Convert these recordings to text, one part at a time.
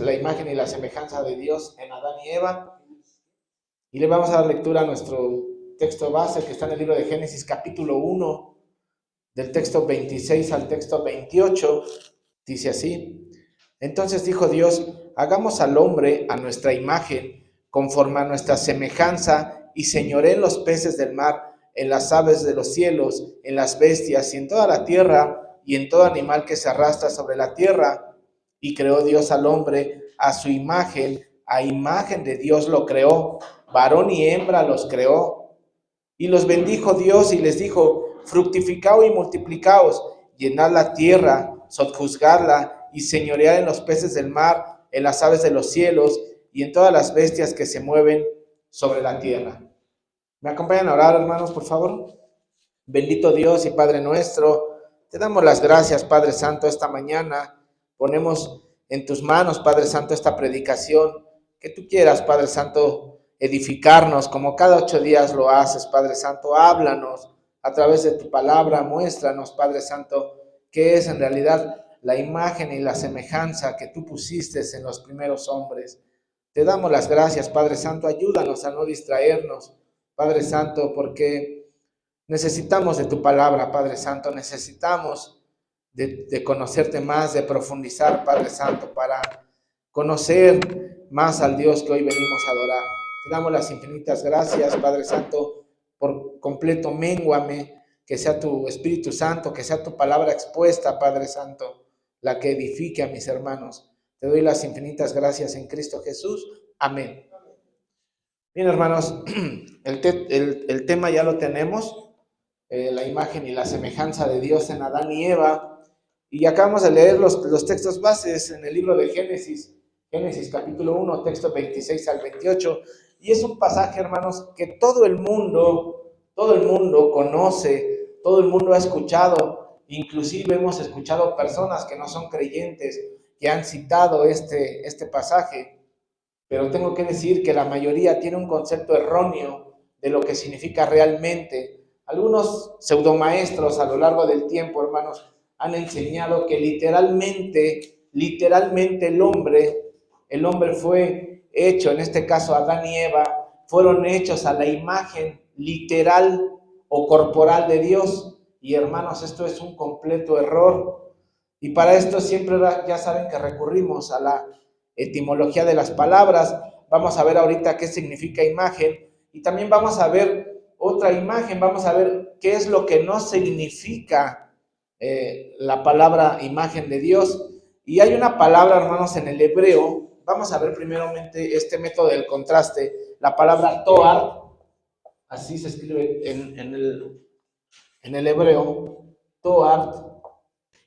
la imagen y la semejanza de Dios en Adán y Eva. Y le vamos a dar lectura a nuestro texto base que está en el libro de Génesis capítulo 1, del texto 26 al texto 28. Dice así: Entonces dijo Dios, hagamos al hombre a nuestra imagen, conforme a nuestra semejanza, y señoreen los peces del mar, en las aves de los cielos, en las bestias y en toda la tierra, y en todo animal que se arrastra sobre la tierra. Y creó Dios al hombre a su imagen, a imagen de Dios lo creó, varón y hembra los creó. Y los bendijo Dios y les dijo, fructificaos y multiplicaos, llenad la tierra, sojuzgadla y señoread en los peces del mar, en las aves de los cielos y en todas las bestias que se mueven sobre la tierra. ¿Me acompañan a orar, hermanos, por favor? Bendito Dios y Padre nuestro, te damos las gracias, Padre Santo, esta mañana. Ponemos en tus manos, Padre Santo, esta predicación. Que tú quieras, Padre Santo, edificarnos como cada 8 días lo haces, Padre Santo. Háblanos a través de tu palabra. Muéstranos, Padre Santo, qué es en realidad la imagen y la semejanza que tú pusiste en los primeros hombres. Te damos las gracias, Padre Santo. Ayúdanos a no distraernos, Padre Santo, porque necesitamos de tu palabra, Padre Santo. Necesitamos de conocerte más, de profundizar, Padre Santo, para conocer más al Dios que hoy venimos a adorar. Te damos las infinitas gracias, Padre Santo, por completo. Ménguame, que sea tu Espíritu Santo, que sea tu palabra expuesta, Padre Santo, la que edifique a mis hermanos. Te doy las infinitas gracias en Cristo Jesús. Amén. Bien, hermanos, el tema ya lo tenemos, la imagen y la semejanza de Dios en Adán y Eva. Y acabamos de leer los textos bases en el libro de Génesis capítulo 1, texto 26 al 28. Y es un pasaje, hermanos, que todo el mundo conoce, todo el mundo ha escuchado. Inclusive hemos escuchado personas que no son creyentes que han citado este pasaje. Pero tengo que decir que la mayoría tiene un concepto erróneo de lo que significa realmente. Algunos pseudomaestros a lo largo del tiempo, hermanos, han enseñado que literalmente el hombre fue hecho, en este caso Adán y Eva, fueron hechos a la imagen literal o corporal de Dios. Y hermanos, esto es un completo error. Y para esto siempre ya saben que recurrimos a la etimología de las palabras. Vamos a ver ahorita qué significa imagen y también vamos a ver otra imagen, vamos a ver qué es lo que no significa la palabra imagen de Dios. Y hay una palabra, hermanos, en el hebreo. Vamos a ver primeramente este método del contraste. La palabra toar, así se escribe en el hebreo, toar,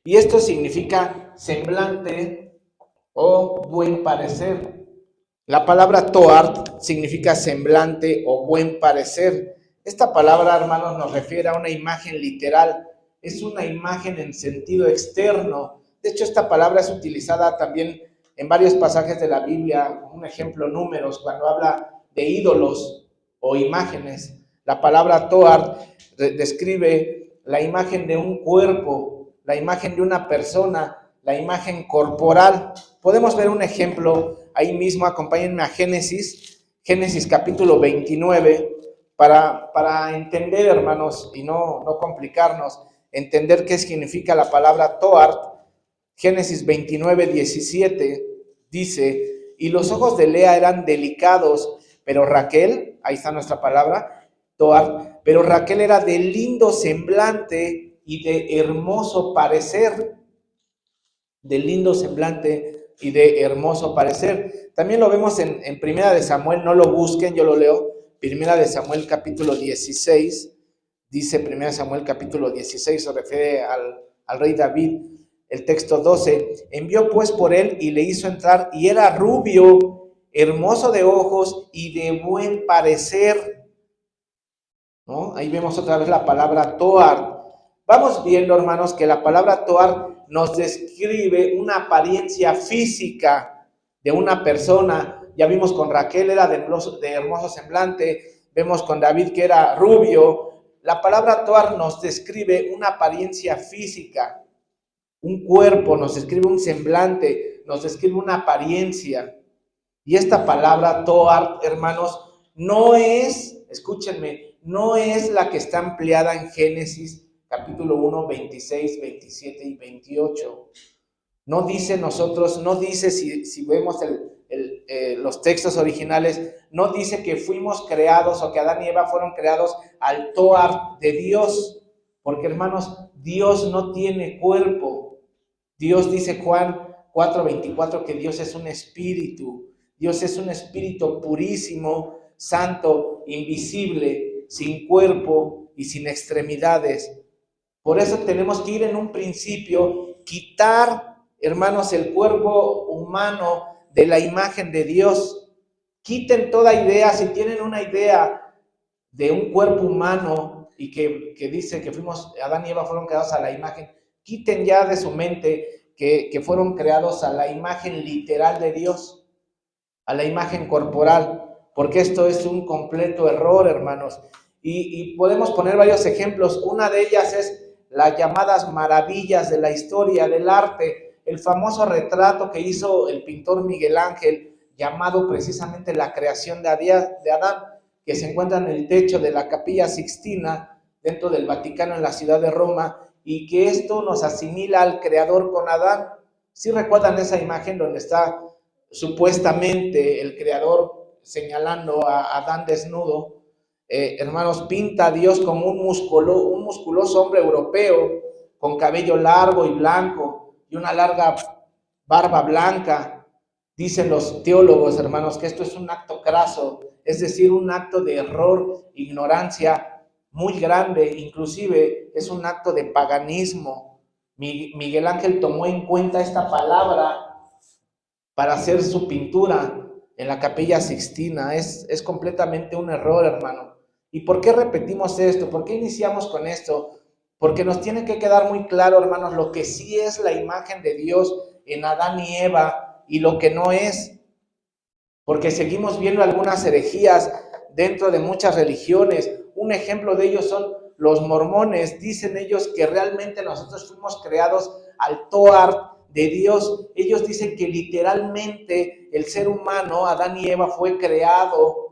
y esto significa semblante o buen parecer. La palabra toar significa semblante o buen parecer. Esta palabra, hermanos, nos refiere a una imagen literal. Es una imagen en sentido externo. De hecho, esta palabra es utilizada también en varios pasajes de la Biblia. Un ejemplo, Números, cuando habla de ídolos o imágenes. La palabra toar describe la imagen de un cuerpo, la imagen de una persona, la imagen corporal. Podemos ver un ejemplo ahí mismo. Acompáñenme a Génesis capítulo 29, para entender, hermanos, y no complicarnos, entender qué significa la palabra toar. Génesis 29, 17 dice, y los ojos de Lea eran delicados, pero Raquel, ahí está nuestra palabra, toar, pero Raquel era de lindo semblante y de hermoso parecer. De lindo semblante y de hermoso parecer. También lo vemos en Primera de Samuel, no lo busquen, yo lo leo. Primera de Samuel capítulo 16, dice Primera de Samuel capítulo 16, se refiere al rey David. El texto 12, envió pues por él y le hizo entrar, y era rubio, hermoso de ojos y de buen parecer, ¿no? Ahí vemos otra vez la palabra toar. Vamos viendo, hermanos, que la palabra toar nos describe una apariencia física de una persona. Ya vimos con Raquel, era de hermoso semblante. Vemos con David que era rubio. La palabra toar nos describe una apariencia física, un cuerpo, nos describe un semblante, nos describe una apariencia. Y esta palabra Toar, hermanos, no es, escúchenme, no es la que está empleada en Génesis capítulo 1, 26, 27 y 28. No dice nosotros, no dice si vemos los textos originales, no dice que fuimos creados o que Adán y Eva fueron creados al Toar de Dios, porque hermanos, Dios no tiene cuerpo. Dios dice Juan 4:24 que Dios es un espíritu. Dios es un espíritu purísimo, santo, invisible, sin cuerpo y sin extremidades. Por eso tenemos que ir en un principio, quitar, hermanos, el cuerpo humano de la imagen de Dios. Quiten toda idea, si tienen una idea de un cuerpo humano y que dice que Adán y Eva fueron creados a la imagen, quiten ya de su mente que fueron creados a la imagen literal de Dios, a la imagen corporal, porque esto es un completo error, hermanos. Y podemos poner varios ejemplos. Una de ellas es las llamadas maravillas de la historia del arte, el famoso retrato que hizo el pintor Miguel Ángel, llamado precisamente La creación de Adán, que se encuentra en el techo de la Capilla Sixtina, dentro del Vaticano, en la ciudad de Roma, y que esto nos asimila al creador con Adán. ¿Sí recuerdan esa imagen donde está supuestamente el creador señalando a Adán desnudo? Hermanos, pinta a Dios como un musculoso hombre europeo con cabello largo y blanco y una larga barba blanca. Dicen los teólogos, hermanos, que esto es un acto craso, es decir, un acto de error, ignorancia muy grande, inclusive es un acto de paganismo. Miguel Ángel tomó en cuenta esta palabra para hacer su pintura en la Capilla Sixtina. Es completamente un error, hermano. ¿Y por qué repetimos esto? ¿Por qué iniciamos con esto? Porque nos tiene que quedar muy claro, hermanos, lo que sí es la imagen de Dios en Adán y Eva y lo que no es. Porque seguimos viendo algunas herejías dentro de muchas religiones. Un ejemplo de ellos son los mormones. Dicen ellos que realmente nosotros fuimos creados al Toar de Dios. Ellos dicen que literalmente el ser humano, Adán y Eva, fue creado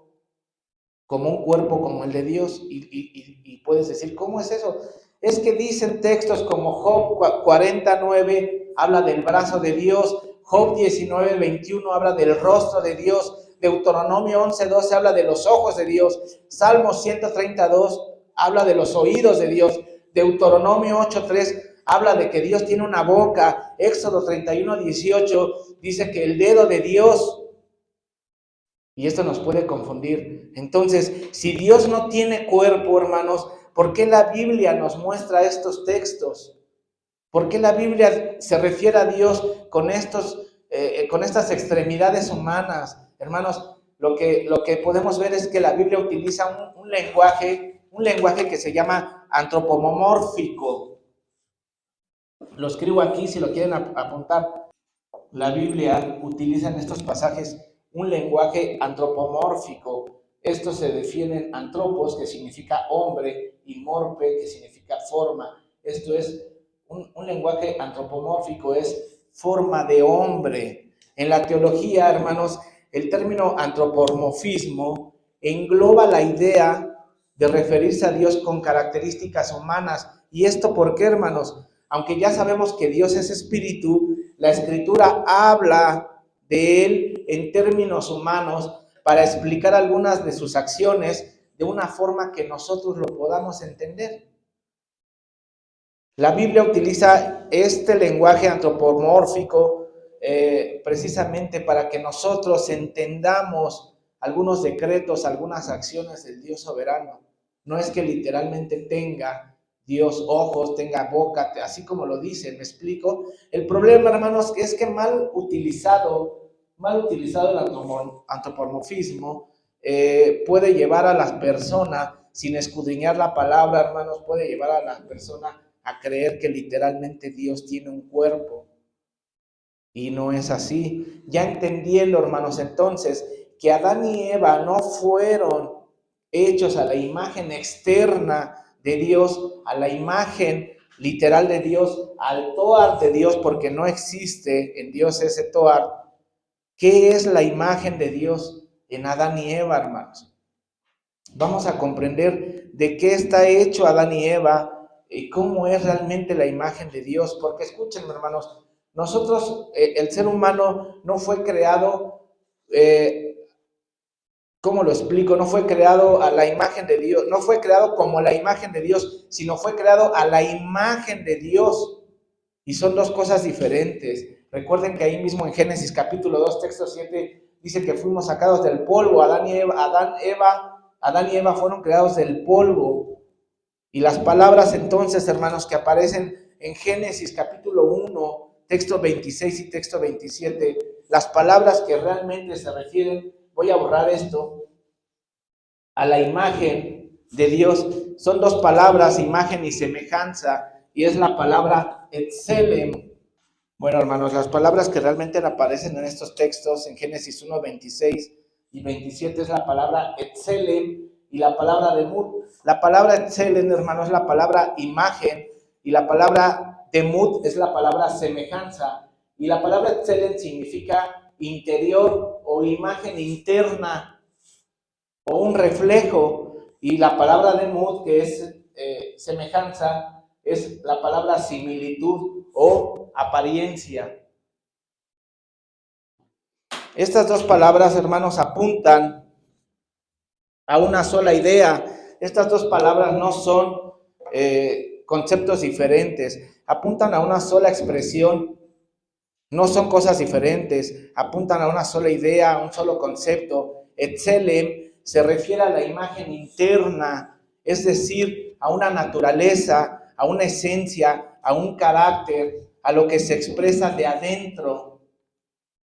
como un cuerpo como el de Dios. Y puedes decir, ¿cómo es eso? Es que dicen textos como Job 49, habla del brazo de Dios. Job 19:21 habla del rostro de Dios. Deuteronomio 11:12 habla de los ojos de Dios. Salmos 132 habla de los oídos de Dios. Deuteronomio 8:3 habla de que Dios tiene una boca. Éxodo 31:18 dice que el dedo de Dios. Y esto nos puede confundir. Entonces, si Dios no tiene cuerpo, hermanos, ¿por qué la Biblia nos muestra estos textos? ¿Por qué la Biblia se refiere a Dios con estas extremidades humanas? Hermanos, lo que podemos ver es que la Biblia utiliza un lenguaje que se llama antropomórfico. Lo escribo aquí si lo quieren apuntar. La Biblia utiliza en estos pasajes un lenguaje antropomórfico. Esto se define en antropos, que significa hombre, y morpe, que significa forma. Esto es un lenguaje antropomórfico, es forma de hombre. En la teología, hermanos, el término antropomorfismo engloba la idea de referirse a Dios con características humanas. ¿Y esto por qué, hermanos? Aunque ya sabemos que Dios es espíritu, la Escritura habla de Él en términos humanos para explicar algunas de sus acciones de una forma que nosotros lo podamos entender. La Biblia utiliza este lenguaje antropomórfico precisamente para que nosotros entendamos algunos decretos, algunas acciones del Dios soberano. No es que literalmente tenga Dios ojos, tenga boca, así como lo dice, ¿me explico? El problema, hermanos, es que mal utilizado el antropomorfismo puede llevar a las personas, sin escudriñar la palabra, hermanos, puede llevar a las personas a creer que literalmente Dios tiene un cuerpo. Y no es así. Ya entendiendo, hermanos, entonces, que Adán y Eva no fueron hechos a la imagen externa de Dios, a la imagen literal de Dios al Toar de Dios, porque no existe en Dios ese Toar. ¿Qué es la imagen de Dios en Adán y Eva, hermanos? Vamos a comprender de qué está hecho Adán y Eva y cómo es realmente la imagen de Dios. Porque escúchenme, hermanos, nosotros, el ser humano no fue creado, ¿cómo lo explico? No fue creado a la imagen de Dios, no fue creado como la imagen de Dios, sino fue creado a la imagen de Dios. Y son dos cosas diferentes. Recuerden que ahí mismo en Génesis capítulo 2, texto 7, dice que fuimos sacados del polvo. Adán y Eva fueron creados del polvo. Y las palabras entonces, hermanos, que aparecen en Génesis capítulo 1, texto 26 y texto 27, las palabras que realmente se refieren, voy a borrar esto, a la imagen de Dios, son dos palabras, imagen y semejanza, y es la palabra etzelem. Bueno, hermanos, las palabras que realmente aparecen en estos textos, en Génesis 1, 26 y 27, es la palabra etzelem y la palabra demut. La palabra etzelem, hermanos, es la palabra imagen, y la palabra demut es la palabra semejanza. Y la palabra etzelem significa interior o imagen interna o un reflejo, y la palabra demut, que es semejanza, es la palabra similitud o apariencia. Estas dos palabras, hermanos, apuntan a una sola idea. Estas dos palabras no son conceptos diferentes, apuntan a una sola expresión, no son cosas diferentes, apuntan a una sola idea, a un solo concepto. Etzelem se refiere a la imagen interna, es decir, a una naturaleza, a una esencia, a un carácter, a lo que se expresa de adentro.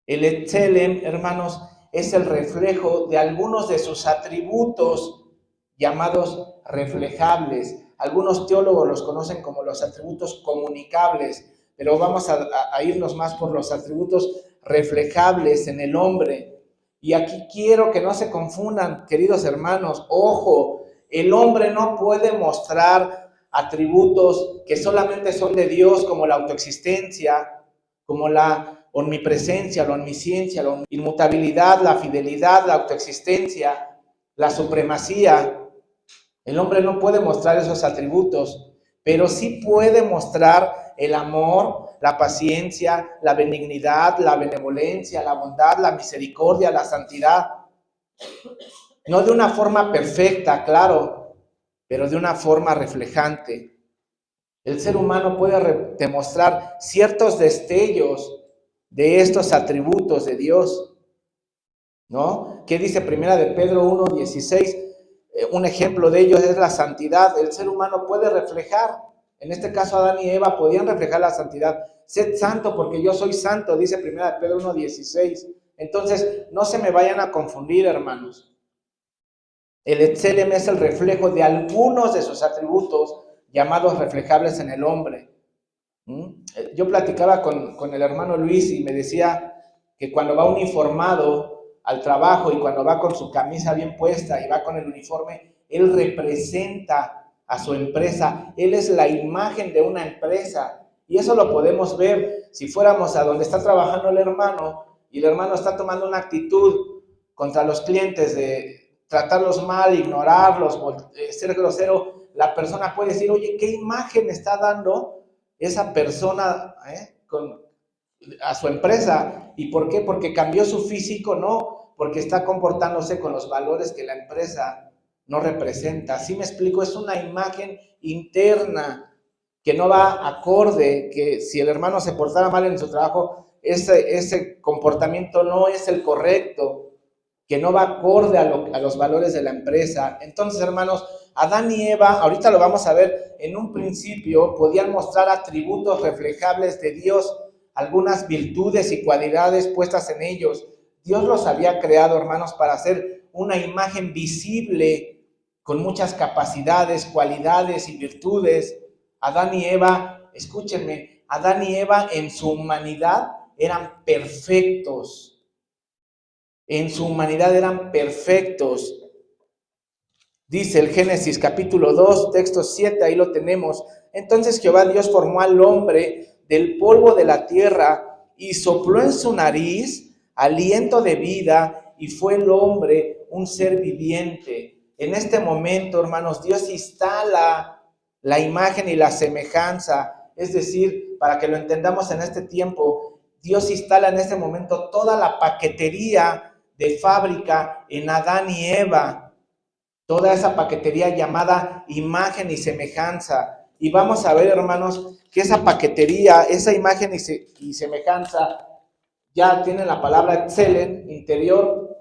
El etzelem, hermanos, es el reflejo de algunos de sus atributos llamados reflejables. Algunos teólogos los conocen como los atributos comunicables, pero vamos a irnos más por los atributos reflejables en el hombre. Y aquí quiero que no se confundan, queridos hermanos, ojo, el hombre no puede mostrar atributos que solamente son de Dios, como la autoexistencia, como la omnipresencia, la omnisciencia, la inmutabilidad, la fidelidad, la autoexistencia, la supremacía. El hombre no puede mostrar esos atributos, pero sí puede mostrar el amor, la paciencia, la benignidad, la benevolencia, la bondad, la misericordia, la santidad. No de una forma perfecta, claro, pero de una forma reflejante. El ser humano puede demostrar ciertos destellos de estos atributos de Dios, ¿no? ¿Qué dice Primera de Pedro 1:16? Un ejemplo de ello es la santidad. El ser humano puede reflejar, en este caso Adán y Eva podían reflejar la santidad. Sed santo porque yo soy santo, dice Primera de Pedro 1:16. Entonces, no se me vayan a confundir, hermanos. El etzelem es el reflejo de algunos de sus atributos llamados reflejables en el hombre. Yo platicaba con el hermano Luis y me decía que cuando va uniformado al trabajo y cuando va con su camisa bien puesta y va con el uniforme, él representa a su empresa, él es la imagen de una empresa, y eso lo podemos ver si fuéramos a donde está trabajando el hermano y el hermano está tomando una actitud contra los clientes de tratarlos mal, ignorarlos, ser grosero. La persona puede decir, oye, ¿qué imagen está dando esa persona a su empresa? ¿Y por qué? Porque cambió su físico, no, porque está comportándose con los valores que la empresa no representa. ¿Sí me explico? Es una imagen interna que no va acorde, que si el hermano se portara mal en su trabajo, ese comportamiento no es el correcto, que no va acorde a los valores de la empresa. Entonces, hermanos, Adán y Eva, ahorita lo vamos a ver, en un principio podían mostrar atributos reflejables de Dios, algunas virtudes y cualidades puestas en ellos. Dios los había creado, hermanos, para hacer una imagen visible con muchas capacidades, cualidades y virtudes. Adán y Eva, escúchenme, Adán y Eva en su humanidad eran perfectos. En su humanidad eran perfectos. Dice el Génesis capítulo 2, texto 7, ahí lo tenemos. Entonces Jehová Dios formó al hombre del polvo de la tierra y sopló en su nariz aliento de vida y fue el hombre un ser viviente. En este momento, hermanos, Dios instala la imagen y la semejanza, es decir, para que lo entendamos en este tiempo, Dios instala en este momento toda la paquetería de fábrica en Adán y Eva, toda esa paquetería llamada imagen y semejanza. Y vamos a ver, hermanos, que esa paquetería, esa imagen y semejanza, ya tiene la palabra Tselen, interior,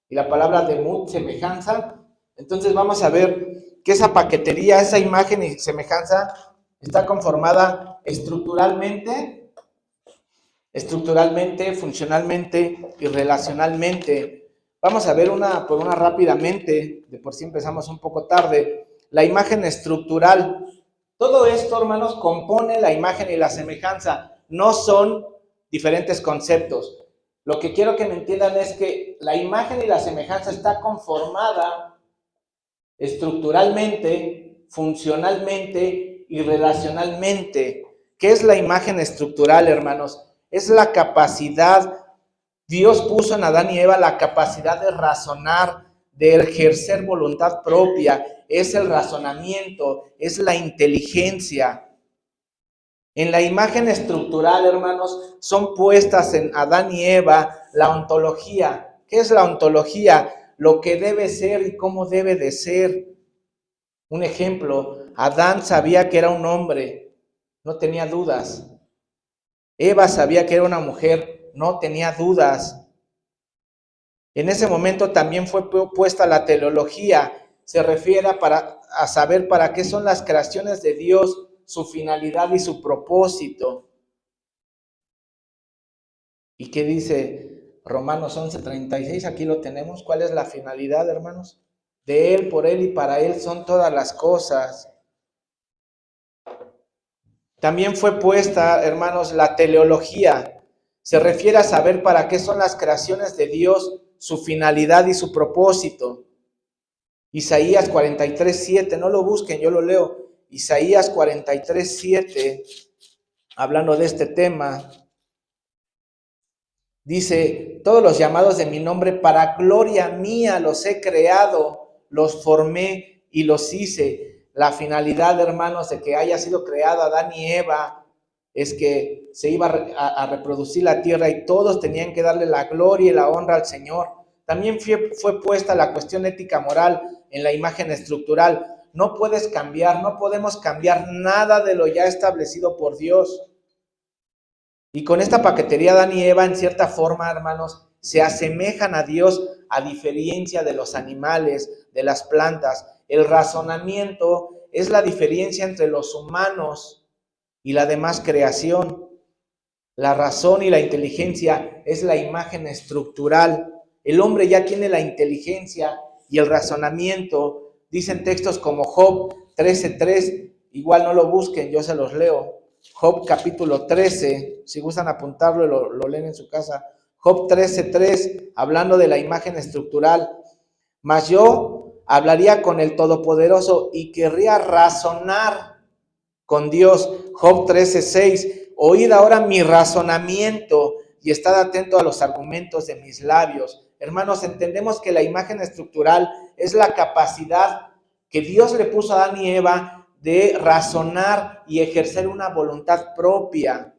y la palabra Demut, semejanza. Entonces vamos a ver que esa paquetería, esa imagen y semejanza, está conformada estructuralmente, funcionalmente y relacionalmente. Vamos a ver una por una rápidamente, de por sí empezamos un poco tarde. La imagen estructural. Todo esto, hermanos, compone la imagen y la semejanza. No son diferentes conceptos. Lo que quiero que me entiendan es que la imagen y la semejanza está conformada estructuralmente, funcionalmente y relacionalmente. ¿Qué es la imagen estructural, hermanos? Es la capacidad. Dios puso en Adán y Eva la capacidad de razonar, de ejercer voluntad propia. Es el razonamiento, es la inteligencia. En la imagen estructural, hermanos, son puestas en Adán y Eva la ontología. ¿Qué es la ontología? Lo que debe ser y cómo debe de ser. Un ejemplo, Adán sabía que era un hombre, no tenía dudas. Eva sabía que era una mujer, no tenía dudas. En ese momento también fue puesta la teleología. Se refiere a saber para qué son las creaciones de Dios, su finalidad y su propósito. ¿Y qué dice Romanos 11:36? Aquí lo tenemos. ¿Cuál es la finalidad, hermanos? De Él, por Él y para Él son todas las cosas. También fue puesta, hermanos, la teleología. Se refiere a saber para qué son las creaciones de Dios, su finalidad y su propósito. Isaías 43:7, no lo busquen, yo lo leo. Isaías 43:7, hablando de este tema, dice: todos los llamados de mi nombre para gloria mía los he creado, los formé y los hice. La finalidad, hermanos, de que haya sido creado Adán y Eva es que se iba a reproducir la tierra y todos tenían que darle la gloria y la honra al Señor. También fue puesta la cuestión ética moral en la imagen estructural. No puedes cambiar, no podemos cambiar nada de lo ya establecido por Dios. Y con esta paquetería Adán y Eva, en cierta forma, hermanos, se asemejan a Dios a diferencia de los animales, de las plantas. El razonamiento es la diferencia entre los humanos y la demás creación. La razón y la inteligencia es la imagen estructural. El hombre ya tiene la inteligencia y el razonamiento. Dicen textos como Job 13:3, igual no lo busquen, yo se los leo. Job capítulo 13, si gustan apuntarlo, lo leen en su casa. Job 13:3, hablando de la imagen estructural. Mas yo hablaría con el Todopoderoso y querría razonar con Dios. Job 13:6, oíd ahora mi razonamiento y estad atento a los argumentos de mis labios. Hermanos, entendemos que la imagen estructural es la capacidad que Dios le puso a Adán y Eva de razonar y ejercer una voluntad propia.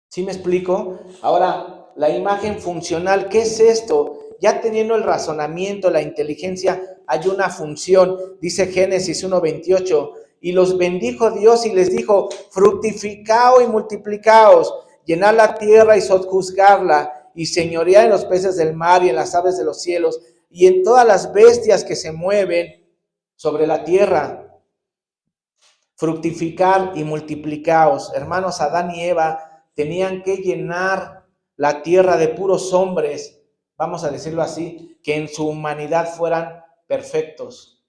¿Sí me explico? Ahora, la imagen funcional, ¿qué es esto? Ya teniendo el razonamiento, la inteligencia, hay una función. Dice Génesis 1:28, y los bendijo Dios y les dijo: fructificaos y multiplicaos, llenad la tierra y sojuzgarla, y señoread en los peces del mar y en las aves de los cielos, y en todas las bestias que se mueven sobre la tierra. Fructificar y multiplicaos. Hermanos, Adán y Eva tenían que llenar la tierra de puros hombres, vamos a decirlo así, que en su humanidad fueran perfectos.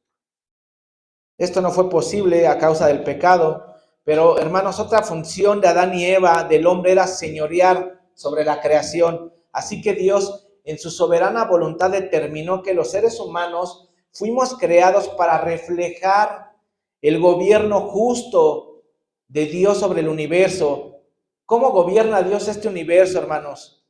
Esto no fue posible a causa del pecado, pero hermanos, otra función de Adán y Eva, del hombre, era señorear sobre la creación. Así que Dios, en su soberana voluntad, determinó que los seres humanos fuimos creados para reflejar el gobierno justo de Dios sobre el universo. ¿Cómo gobierna Dios este universo, hermanos?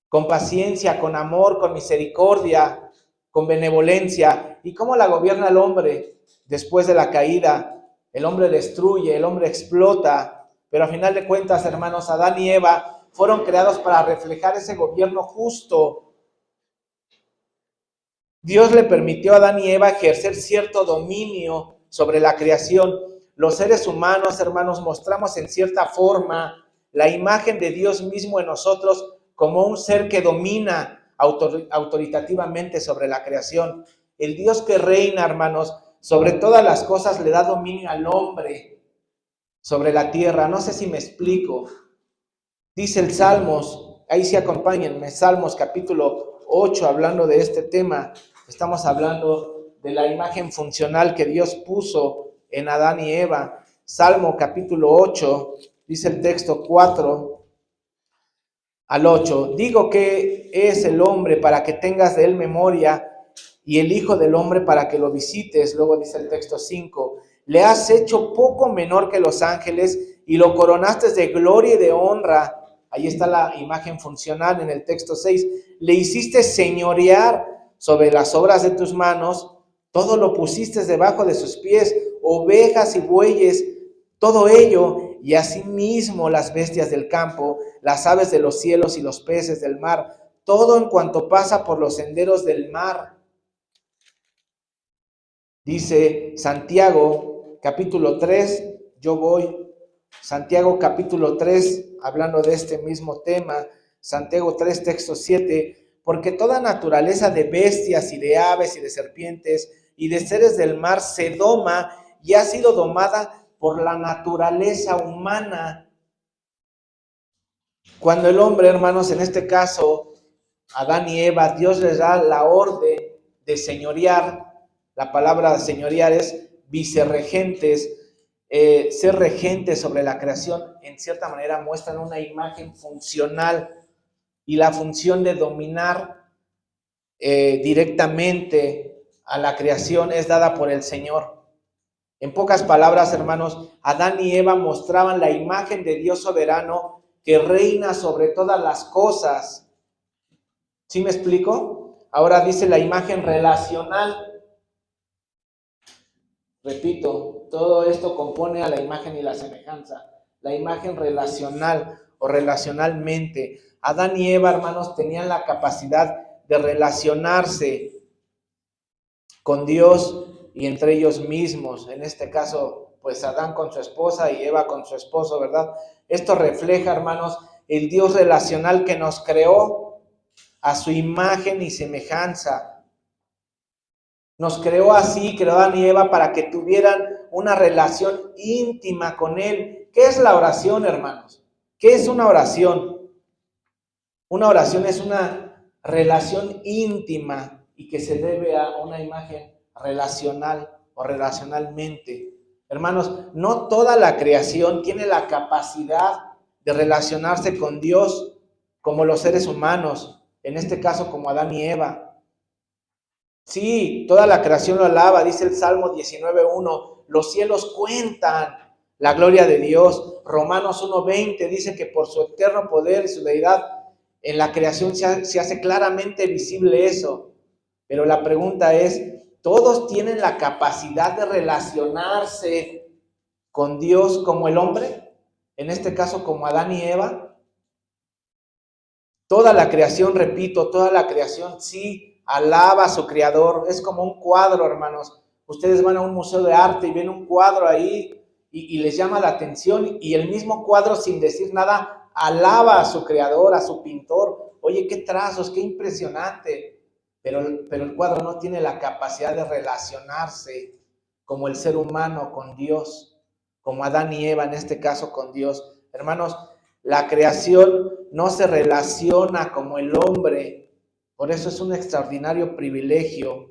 Con paciencia, con amor, con misericordia, con benevolencia. ¿Y cómo la gobierna el hombre después de la caída? El hombre destruye, el hombre explota, pero a final de cuentas, hermanos, Adán y Eva fueron creados para reflejar ese gobierno justo. Dios le permitió a Adán y Eva ejercer cierto dominio sobre la creación. Los seres humanos, hermanos, mostramos en cierta forma la imagen de Dios mismo en nosotros como un ser que domina autoritativamente sobre la creación. El Dios que reina, hermanos, sobre todas las cosas le da dominio al hombre sobre la tierra. No sé si me explico. Dice el Salmos, ahí sí acompáñenme, Salmos capítulo 8, hablando de este tema. Estamos hablando de la imagen funcional que Dios puso en Adán y Eva. Salmo capítulo 8, dice el texto 4 al 8. Digo que es el hombre para que tengas de él memoria y el hijo del hombre para que lo visites. Luego dice el texto 5. Le has hecho poco menor que los ángeles y lo coronaste de gloria y de honra. Ahí está la imagen funcional en el texto 6. Le hiciste señorear sobre las obras de tus manos, todo lo pusiste debajo de sus pies, ovejas y bueyes, todo ello, y asimismo las bestias del campo, las aves de los cielos y los peces del mar, todo en cuanto pasa por los senderos del mar. Dice Santiago capítulo 3, Santiago capítulo 3, hablando de este mismo tema, Santiago 3, texto 7, porque toda naturaleza de bestias y de aves y de serpientes y de seres del mar se doma y ha sido domada por la naturaleza humana. Cuando el hombre, hermanos, en este caso, Adán y Eva, Dios les da la orden de señorear. La palabra señorear es vicerregentes. Ser regentes sobre la creación, en cierta manera muestran una imagen funcional y la función de dominar directamente a la creación es dada por el Señor. En pocas palabras, hermanos, Adán y Eva mostraban la imagen de Dios soberano que reina sobre todas las cosas. ¿Sí me explico? Ahora dice la imagen relacional. Repito, todo esto compone a la imagen y la semejanza. La imagen relacional o relacionalmente. Adán y Eva, hermanos, tenían la capacidad de relacionarse con Dios y entre ellos mismos. En este caso, pues Adán con su esposa y Eva con su esposo, ¿verdad? Esto refleja, hermanos, el Dios relacional que nos creó a su imagen y semejanza. Nos creó así, creó a Adán y Eva para que tuvieran una relación íntima con Él. ¿Qué es la oración, hermanos? ¿Qué es una oración? Una oración es una relación íntima y que se debe a una imagen relacional o relacionalmente. Hermanos, no toda la creación tiene la capacidad de relacionarse con Dios como los seres humanos, en este caso como Adán y Eva. Sí, toda la creación lo alaba, dice el Salmo 19:1, los cielos cuentan la gloria de Dios. Romanos 1:20 dice que por su eterno poder y su deidad en la creación se hace claramente visible eso. Pero la pregunta es, ¿todos tienen la capacidad de relacionarse con Dios como el hombre? En este caso como Adán y Eva. Toda la creación, repito, toda la creación sí alaba a su creador. Es como un cuadro, hermanos. Ustedes van a un museo de arte y ven un cuadro ahí y les llama la atención y el mismo cuadro, sin decir nada, alaba a su creador, a su pintor. Oye, qué trazos, qué impresionante. Pero el cuadro no tiene la capacidad de relacionarse como el ser humano con Dios, como Adán y Eva en este caso con Dios. Hermanos, la creación no se relaciona como el hombre. Por eso es un extraordinario privilegio.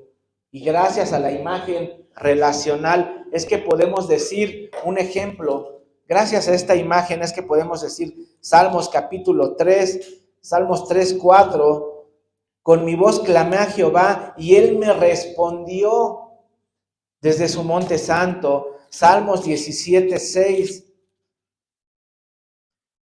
Y gracias a la imagen relacional es que podemos decir un ejemplo. Gracias a esta imagen es que podemos decir Salmos capítulo 3, Salmos 3:4. Con mi voz clamé a Jehová y él me respondió desde su monte santo. Salmos 17:6.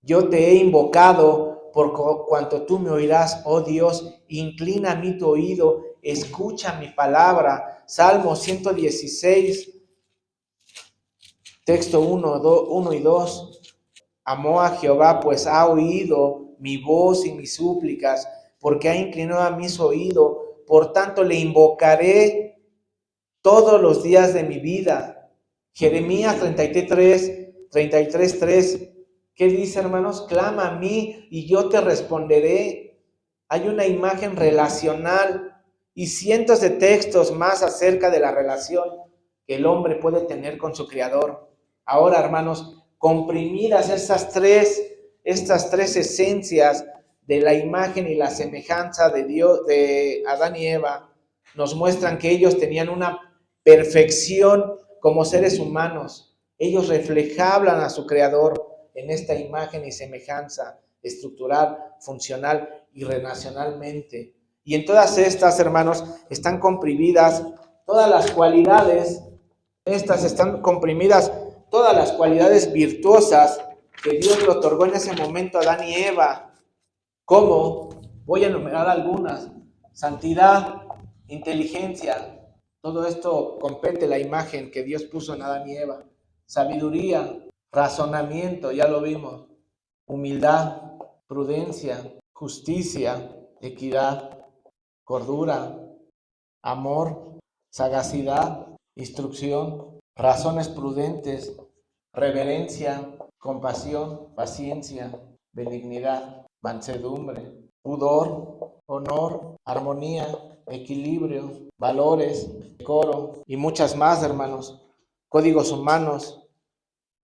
Yo te he invocado por cuanto tú me oirás, oh Dios, inclina a mí tu oído, escucha mi palabra. Salmo 116, texto 1 y 2. Amó a Jehová, pues ha oído mi voz y mis súplicas, porque ha inclinado a mí su oído. Por tanto le invocaré todos los días de mi vida. Jeremías 33:3. ¿Qué dice, hermanos? Clama a mí y yo te responderé. Hay una imagen relacional y cientos de textos más acerca de la relación que el hombre puede tener con su Creador. Ahora, hermanos, comprimidas estas tres esencias de la imagen y la semejanza de Dios, de Adán y Eva, nos muestran que ellos tenían una perfección como seres humanos. Ellos reflejaban a su Creador en esta imagen y semejanza estructural, funcional y relacionalmente. Y en todas estas, hermanos, están comprimidas todas las cualidades, todas las cualidades virtuosas que Dios le otorgó en ese momento a Adán y Eva. ¿Cómo? Voy a enumerar algunas: santidad, inteligencia. Todo esto compete la imagen que Dios puso en Adán y Eva. Sabiduría, razonamiento, ya lo vimos. Humildad, prudencia, justicia, equidad, cordura, amor, sagacidad, instrucción, razones prudentes, reverencia, compasión, paciencia, benignidad, mansedumbre, pudor, honor, armonía, equilibrio, valores, decoro y muchas más, hermanos. Códigos humanos,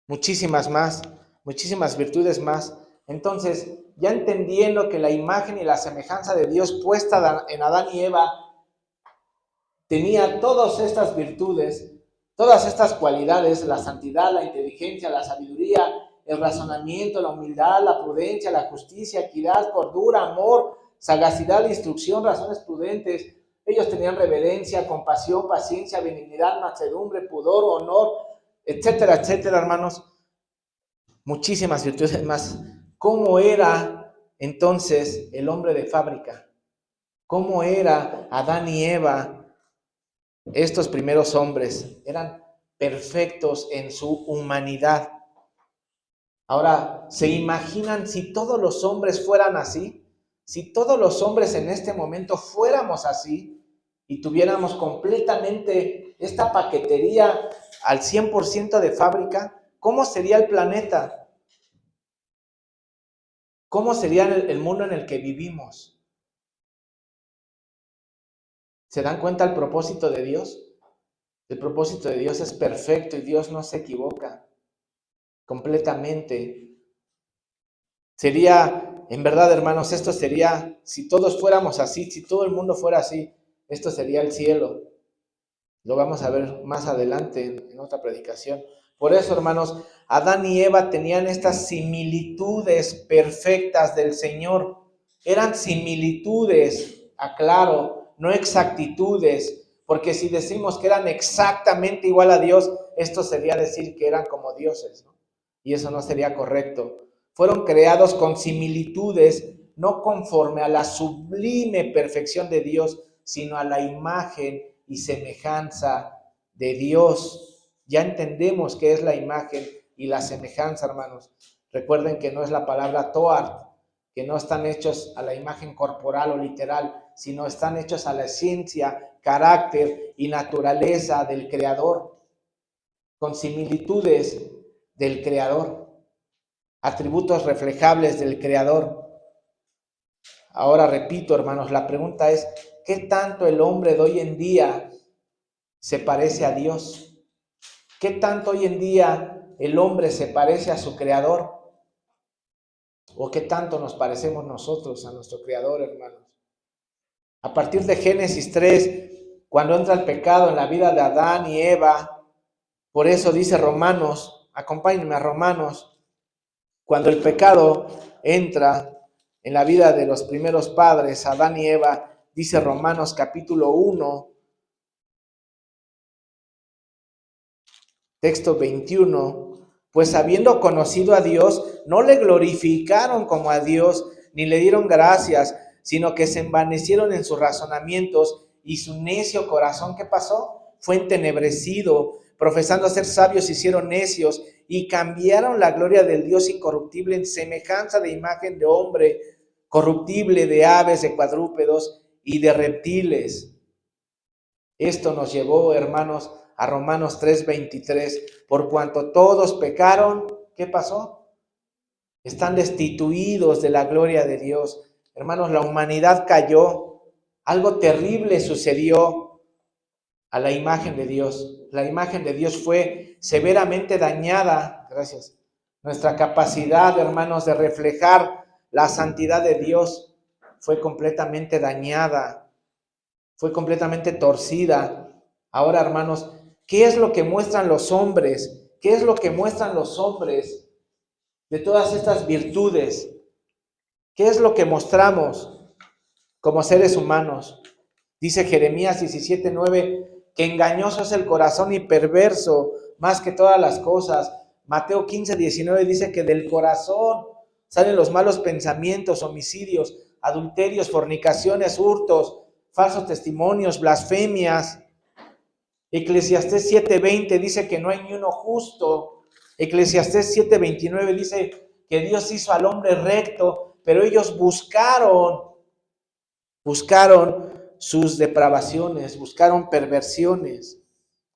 muchísimas más, muchísimas virtudes más. Entonces, ya entendiendo que la imagen y la semejanza de Dios puesta en Adán y Eva tenía todas estas virtudes, todas estas cualidades: la santidad, la inteligencia, la sabiduría, el razonamiento, la humildad, la prudencia, la justicia, equidad, cordura, amor, sagacidad, instrucción, razones prudentes. Ellos tenían reverencia, compasión, paciencia, benignidad, mansedumbre, pudor, honor, etcétera, etcétera, hermanos. Muchísimas virtudes más. ¿Cómo era entonces el hombre de fábrica? ¿Cómo era Adán y Eva? Estos primeros hombres eran perfectos en su humanidad. Ahora, ¿se imaginan si todos los hombres fueran así? Si todos los hombres en este momento fuéramos así y tuviéramos completamente esta paquetería al 100% de fábrica, ¿cómo sería el planeta? ¿Cómo sería el mundo en el que vivimos? ¿Se dan cuenta el propósito de Dios? El propósito de Dios es perfecto y Dios no se equivoca completamente. Sería, en verdad, hermanos, esto sería, si todos fuéramos así, si todo el mundo fuera así, esto sería el cielo. Lo vamos a ver más adelante en otra predicación. Por eso, hermanos, Adán y Eva tenían estas similitudes perfectas del Señor. Eran similitudes, aclaro, no exactitudes, porque si decimos que eran exactamente igual a Dios, esto sería decir que eran como dioses, ¿no? Y eso no sería correcto. Fueron creados con similitudes, no conforme a la sublime perfección de Dios, sino a la imagen y semejanza de Dios. Ya entendemos qué es la imagen y la semejanza, hermanos. Recuerden que no es la palabra toar, que no están hechos a la imagen corporal o literal, sino están hechos a la esencia, carácter y naturaleza del Creador, con similitudes del Creador, atributos reflejables del Creador. Ahora repito, hermanos, la pregunta es: ¿qué tanto el hombre de hoy en día se parece a Dios? ¿Qué tanto hoy en día el hombre se parece a su Creador? ¿O qué tanto nos parecemos nosotros a nuestro Creador, hermanos? A partir de Génesis 3, cuando entra el pecado en la vida de Adán y Eva, por eso dice Romanos, acompáñenme a Romanos, cuando el pecado entra en la vida de los primeros padres, Adán y Eva, Dice Romanos capítulo 1, texto 21, pues habiendo conocido a Dios, no le glorificaron como a Dios, ni le dieron gracias, sino que se envanecieron en sus razonamientos y su necio corazón, ¿qué pasó? Fue entenebrecido, profesando ser sabios, se hicieron necios y cambiaron la gloria del Dios incorruptible en semejanza de imagen de hombre corruptible, de aves, de cuadrúpedos y de reptiles. Esto nos llevó, hermanos, a Romanos 3:23, por cuanto todos pecaron, ¿qué pasó? Están destituidos de la gloria de Dios. Hermanos, la humanidad cayó, algo terrible sucedió a la imagen de Dios. La imagen de Dios fue severamente dañada, gracias. Nuestra capacidad, hermanos, de reflejar la santidad de Dios fue completamente dañada, fue completamente torcida. Ahora, hermanos, ¿qué es lo que muestran los hombres? ¿Qué es lo que muestran los hombres de todas estas virtudes? ¿Qué es lo que mostramos como seres humanos? Dice Jeremías 17:9, que engañoso es el corazón y perverso más que todas las cosas. Mateo 15:19 dice que del corazón salen los malos pensamientos, homicidios, adulterios, fornicaciones, hurtos, falsos testimonios, blasfemias. Eclesiastés 7:20 dice que no hay ni uno justo. Eclesiastés 7:29 dice que Dios hizo al hombre recto, pero ellos buscaron sus depravaciones, buscaron perversiones.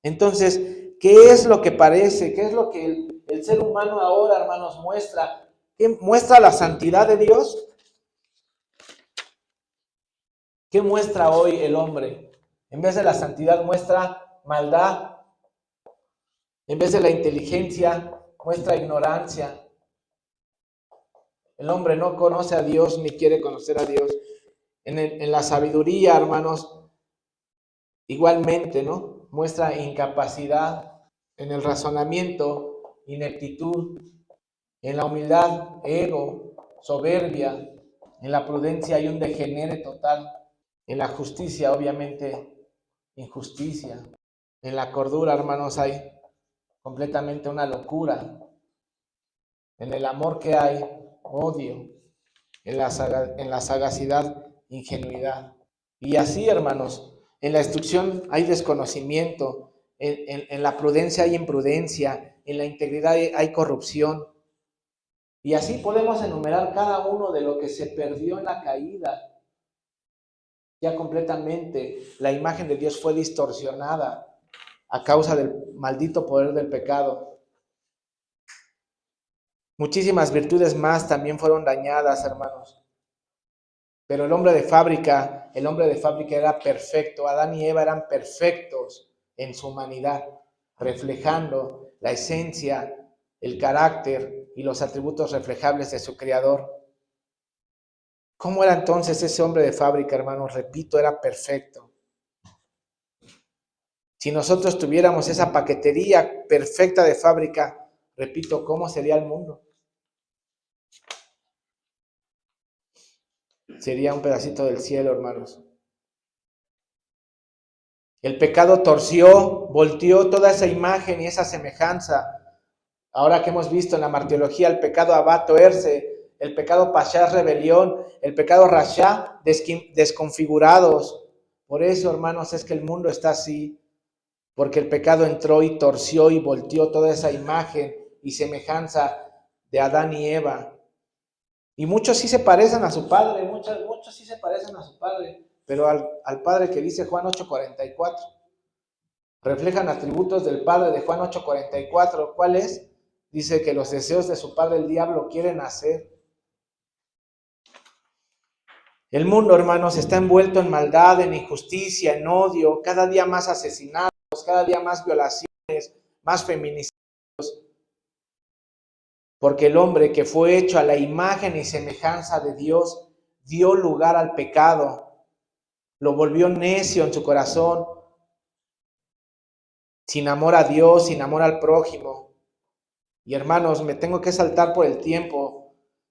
Entonces, ¿qué es lo que parece? ¿Qué es lo que el ser humano ahora, hermanos, muestra? ¿Qué muestra la santidad de Dios? ¿Qué muestra hoy el hombre? En vez de la santidad muestra maldad. En vez de la inteligencia muestra ignorancia. El hombre no conoce a Dios ni quiere conocer a Dios. En la sabiduría, hermanos, igualmente, ¿no? Muestra incapacidad. En el razonamiento, ineptitud. En la humildad, ego, soberbia. En la prudencia hay un degenere total. En la justicia, obviamente, injusticia. En la cordura, hermanos, hay completamente una locura. En el amor que hay, odio. En la sagacidad, ingenuidad. Y así, hermanos, en la instrucción hay desconocimiento, en la prudencia hay imprudencia, en la integridad hay corrupción. Y así podemos enumerar cada uno de lo que se perdió en la caída. Ya completamente la imagen de Dios fue distorsionada a causa del maldito poder del pecado. Muchísimas virtudes más también fueron dañadas, hermanos. Pero el hombre de fábrica era perfecto. Adán y Eva eran perfectos en su humanidad, reflejando la esencia, el carácter y los atributos reflejables de su Creador. ¿Cómo era entonces ese hombre de fábrica, hermanos? Repito, era perfecto. Si nosotros tuviéramos esa paquetería perfecta de fábrica, repito, ¿cómo sería el mundo? Sería un pedacito del cielo, hermanos. El pecado torció, volteó toda esa imagen y esa semejanza. Ahora que hemos visto en la martiología, el pecado abá, toerse, el pecado pashá, rebelión, el pecado rashá, desconfigurados. Por eso, hermanos, es que el mundo está así, porque el pecado entró y torció y volteó toda esa imagen y semejanza de Adán y Eva. Y muchos sí se parecen a su padre, muchos sí se parecen a su padre, pero al padre que dice Juan 8:44. Reflejan atributos del padre de Juan 8:44. ¿Cuál es? Dice que los deseos de su padre el diablo quieren hacer. El mundo, hermanos, está envuelto en maldad, en injusticia, en odio, cada día más asesinatos, cada día más violaciones, más feminicidios. Porque el hombre que fue hecho a la imagen y semejanza de Dios dio lugar al pecado, lo volvió necio en su corazón, sin amor a Dios, sin amor al prójimo. Y hermanos, me tengo que saltar por el tiempo,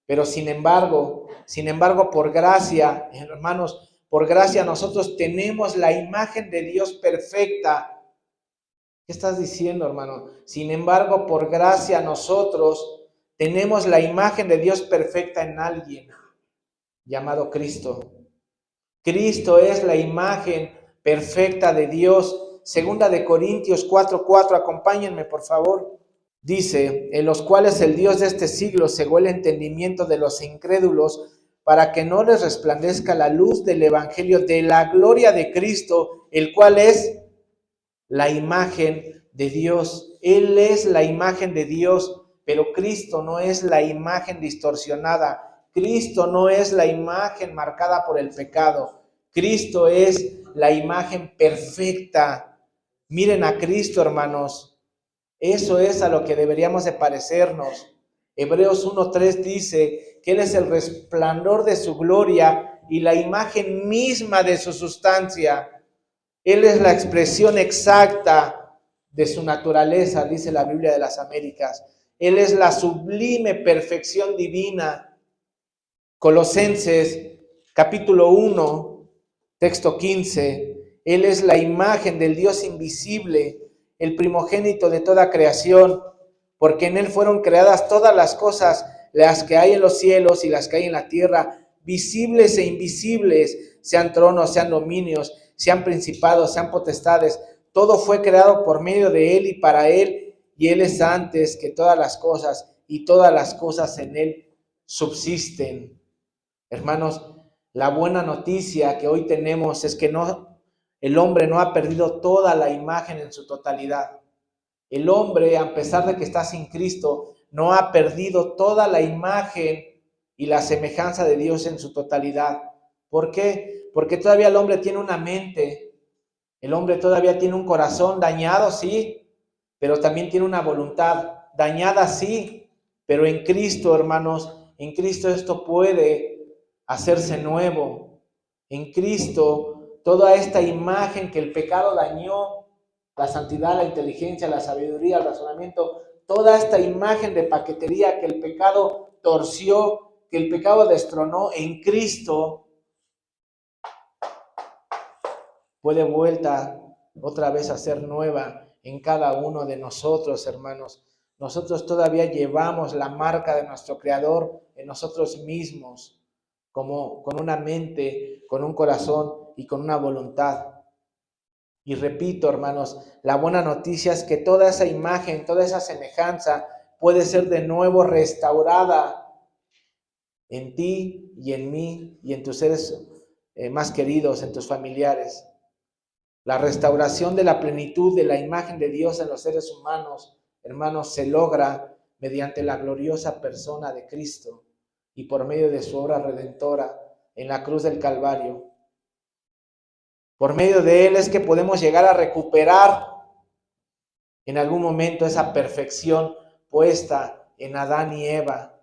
pero sin embargo, por gracia, hermanos, por gracia nosotros tenemos la imagen de Dios perfecta. ¿Qué estás diciendo, hermano? Sin embargo, por gracia nosotros tenemos la imagen de Dios perfecta en alguien llamado Cristo. Cristo es la imagen perfecta de Dios. Segunda de Corintios 4:4, acompáñenme por favor. Dice, en los cuales el Dios de este siglo cegó el entendimiento de los incrédulos para que no les resplandezca la luz del evangelio de la gloria de Cristo, el cual es la imagen de Dios. Él es la imagen de Dios, pero Cristo no es la imagen distorsionada. Cristo no es la imagen marcada por el pecado. Cristo es la imagen perfecta. Miren a Cristo, hermanos. Eso es a lo que deberíamos de parecernos. Hebreos 1:3 dice que Él es el resplandor de su gloria y la imagen misma de su sustancia. Él es la expresión exacta de su naturaleza, dice la Biblia de las Américas. Él es la sublime perfección divina. Colosenses capítulo 1, texto 15. Él es la imagen del Dios invisible, el primogénito de toda creación, porque en Él fueron creadas todas las cosas, las que hay en los cielos y las que hay en la tierra, visibles e invisibles, sean tronos, sean dominios, sean principados, sean potestades. Todo fue creado por medio de Él y para Él, y Él es antes que todas las cosas, y todas las cosas en Él subsisten. Hermanos, la buena noticia que hoy tenemos es que el hombre no ha perdido toda la imagen en su totalidad. El hombre, a pesar de que está sin Cristo, no ha perdido toda la imagen y la semejanza de Dios en su totalidad. ¿Por qué? Porque todavía el hombre tiene una mente, el hombre todavía tiene un corazón dañado, sí, pero también tiene una voluntad dañada, sí, pero en Cristo, hermanos, en Cristo esto puede hacerse nuevo. En Cristo, toda esta imagen que el pecado dañó, la santidad, la inteligencia, la sabiduría, el razonamiento, toda esta imagen de paquetería que el pecado torció, que el pecado destronó, en Cristo puede vuelta otra vez a ser nueva en cada uno de nosotros, hermanos. Nosotros todavía llevamos la marca de nuestro Creador en nosotros mismos, como con una mente, con un corazón y con una voluntad. Y repito, hermanos, la buena noticia es que toda esa imagen, toda esa semejanza puede ser de nuevo restaurada en ti y en mí y en tus seres más queridos, en tus familiares. La restauración de la plenitud de la imagen de Dios en los seres humanos, hermanos, se logra mediante la gloriosa persona de Cristo y por medio de su obra redentora en la cruz del Calvario. Por medio de Él es que podemos llegar a recuperar en algún momento esa perfección puesta en Adán y Eva.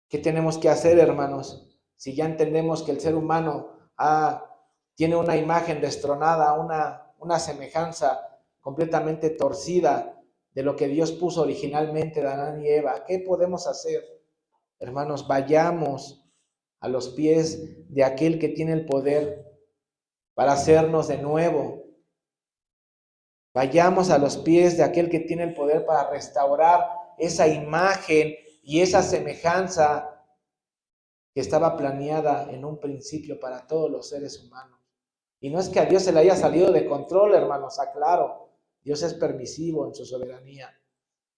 ¿Qué tenemos que hacer, hermanos? Si ya entendemos que el ser humano tiene una imagen destronada, una semejanza completamente torcida de lo que Dios puso originalmente de Adán y Eva, ¿qué podemos hacer? Hermanos, vayamos a los pies de aquel que tiene el poder para hacernos de nuevo. Vayamos a los pies de aquel que tiene el poder para restaurar esa imagen y esa semejanza que estaba planeada en un principio para todos los seres humanos. Y no es que a Dios se le haya salido de control, hermanos, aclaro. Dios es permisivo en su soberanía.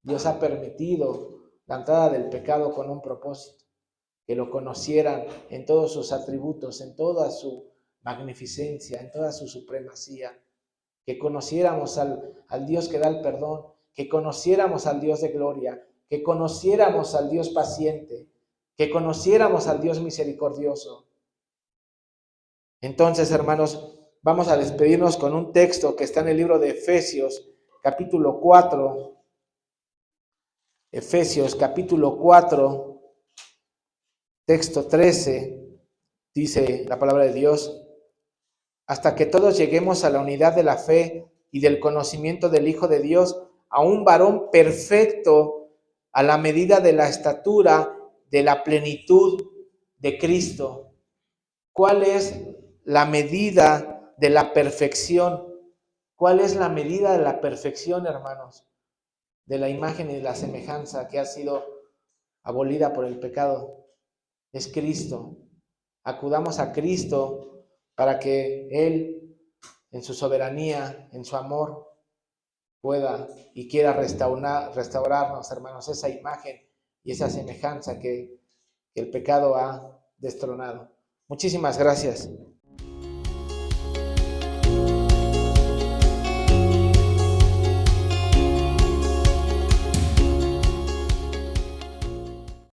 Dios ha permitido la entrada del pecado con un propósito, que lo conocieran en todos sus atributos, en toda su magnificencia, en toda su supremacía, que conociéramos al Dios que da el perdón, que conociéramos al Dios de gloria, que conociéramos al Dios paciente, que conociéramos al Dios misericordioso. Entonces, hermanos, vamos a despedirnos con un texto que está en el libro de Efesios, capítulo 4. Efesios, capítulo 4, texto 13, dice la palabra de Dios: hasta que todos lleguemos a la unidad de la fe y del conocimiento del Hijo de Dios, a un varón perfecto, a la medida de la estatura de la plenitud de Cristo. ¿Cuál es la medida de la perfección? ¿Cuál es la medida de la perfección, hermanos? De la imagen y de la semejanza que ha sido abolida por el pecado. Es Cristo. Acudamos a Cristo para que Él, en su soberanía, en su amor, pueda y quiera restaurarnos, hermanos, esa imagen y esa semejanza que el pecado ha destronado. Muchísimas gracias.